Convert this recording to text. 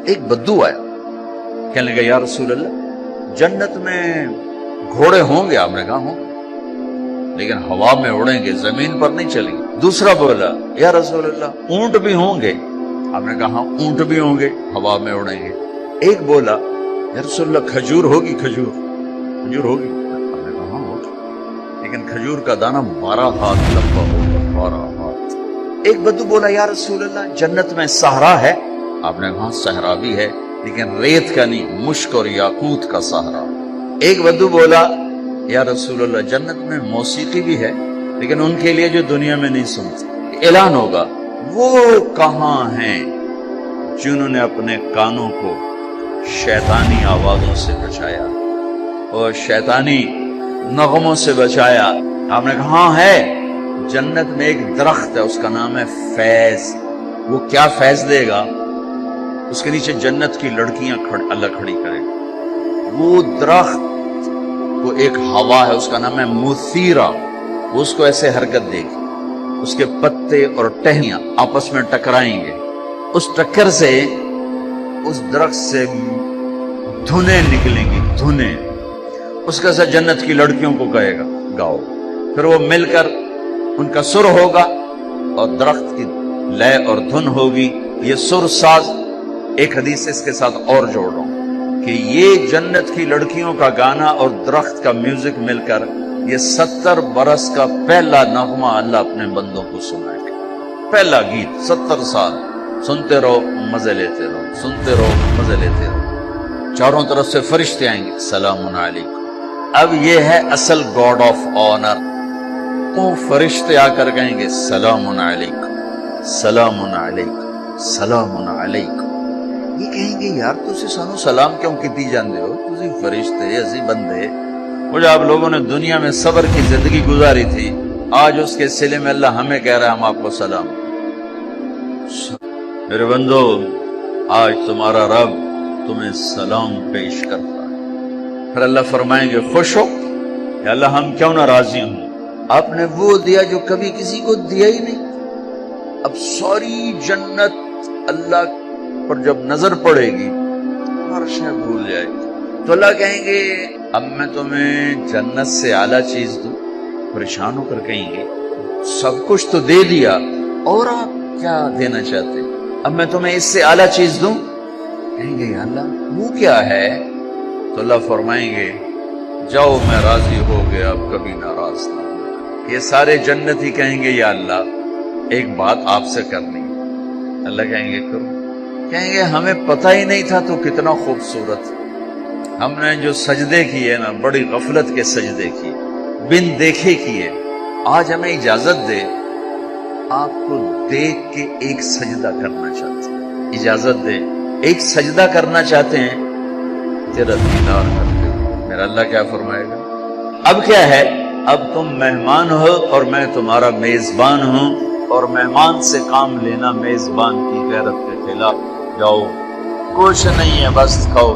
ایک بدو آیا، کہنے لگا یا رسول اللہ جنت میں گھوڑے ہوں گے؟ آپ نے کہا ہوں گے، لیکن ہوا میں اڑیں گے، زمین پر نہیں چلیں گے۔ دوسرا بولا یا رسول اللہ اونٹ بھی ہوں گے؟ آپ نے کہا اونٹ بھی ہوں گے، ہوا میں اڑیں گے۔ ایک بولا یا رسول اللہ کھجور ہوگی؟ کھجور ہوگی؟ آپ نے کہا ہاں ہوگی، لیکن کھجور کا دانہ 12 ہاتھ لمبا ہوگا، 12 ہاتھ۔ ایک بدو بولا یا رسول اللہ جنت میں صحرا ہے؟ آپ نے کہا صحرا بھی ہے، لیکن ریت کا نہیں، مشک اور یاقوت کا صحرا۔ ایک بدو بولا یا رسول اللہ جنت میں موسیقی بھی ہے، لیکن ان کے لیے جو دنیا میں نہیں سنتے۔ اعلان ہوگا وہ کہاں ہیں جنہوں نے اپنے کانوں کو شیطانی آوازوں سے بچایا اور شیطانی نغموں سے بچایا؟ آپ نے کہا ہاں ہے، جنت میں ایک درخت ہے، اس کا نام ہے فیض۔ وہ کیا فیض دے گا؟ اس کے نیچے جنت کی لڑکیاں اللہ کھڑی کرے گا۔ وہ درخت کو ایک ہوا ہے، اس کا نام ہے مثیرہ، وہ اس کو ایسے حرکت دے گی، اس کے پتے اور ٹہنیاں آپس میں ٹکرائیں گے، اس ٹکر سے اس درخت سے دھنیں نکلیں گی، دھنیں۔ اس کا سا جنت کی لڑکیوں کو کہے گا گاؤ، پھر وہ مل کر ان کا سر ہوگا اور درخت کی لے اور دھن ہوگی۔ یہ سر ساز ایک حدیث اس کے ساتھ اور جوڑ رہا ہوں کہ یہ جنت کی لڑکیوں کا گانا اور درخت کا میوزک مل کر یہ 70 برس کا پہلا نغمہ اللہ اپنے بندوں کو سنائے گا۔ پہلا گیت، 70 سال سنتے رہو، مزے لیتے رہو، سنتے رہو، مزے لیتے رہو۔ چاروں طرف سے فرشتے آئیں گے، سلام علیکم۔ اب یہ ہے اصل گاڈ آف آنر۔ تو فرشتے آ کر کہیں گے سلام علیکم، سلام علیکم، سلام علیکم۔ یہ کہیں گے یار تسی سانو سلام کیوں کیتی جاندے ہو؟ تسی فرشتے، اسی بندے، وہ جو آپ لوگوں نے دنیا میں صبر کی زندگی گزاری تھی، آج اس کے صلے میں اللہ ہمیں کہہ رہا ہے ہم آپ کو سلام۔ میرے بندو، آج تمہارا رب تمہیں سلام پیش کرتا ہے۔ پھر اللہ فرمائیں گے خوش ہو یا اللہ ہم کیوں نہ راضی ہوں، آپ نے وہ دیا جو کبھی کسی کو دیا ہی نہیں۔ اب ساری جنت اللہ پر جب نظر پڑے گی ہر شے بھول جائے گی، تو اللہ کہیں گے اب میں تمہیں جنت سے اعلیٰ چیز دوں؟ پریشان ہو کر کہیں گے سب کچھ تو دے دیا، اور آپ کیا دینا چاہتے؟ اب میں تمہیں اس سے اعلیٰ چیز دوں؟ کہیں گے یا اللہ وہ کیا ہے؟ تو اللہ فرمائیں گے جاؤ میں راضی ہو گیا، اب کبھی ناراض نہ ہوں۔ یہ سارے جنتی کہیں گے یا اللہ ایک بات آپ سے کرنی ہے۔ اللہ کہیں گے کرو۔ کہیں گے ہمیں پتہ ہی نہیں تھا تو کتنا خوبصورت، ہم نے جو سجدے کیے نا بڑی غفلت کے سجدے کیے، بن دیکھے کیے، آج ہمیں اجازت دے آپ کو دیکھ کے ایک سجدہ کرنا چاہتے ہیں، اجازت دے ایک سجدہ کرنا چاہتے ہیں، تیرا دیدار کرتے ہیں۔ میرا اللہ کیا فرمائے گا؟ اب کیا ہے؟ اب تم مہمان ہو اور میں تمہارا میزبان ہوں، اور مہمان سے کام لینا میزبان کی غیرت کے خلاف۔ جاؤ کچھ نہیں ہے، بس کھاؤ۔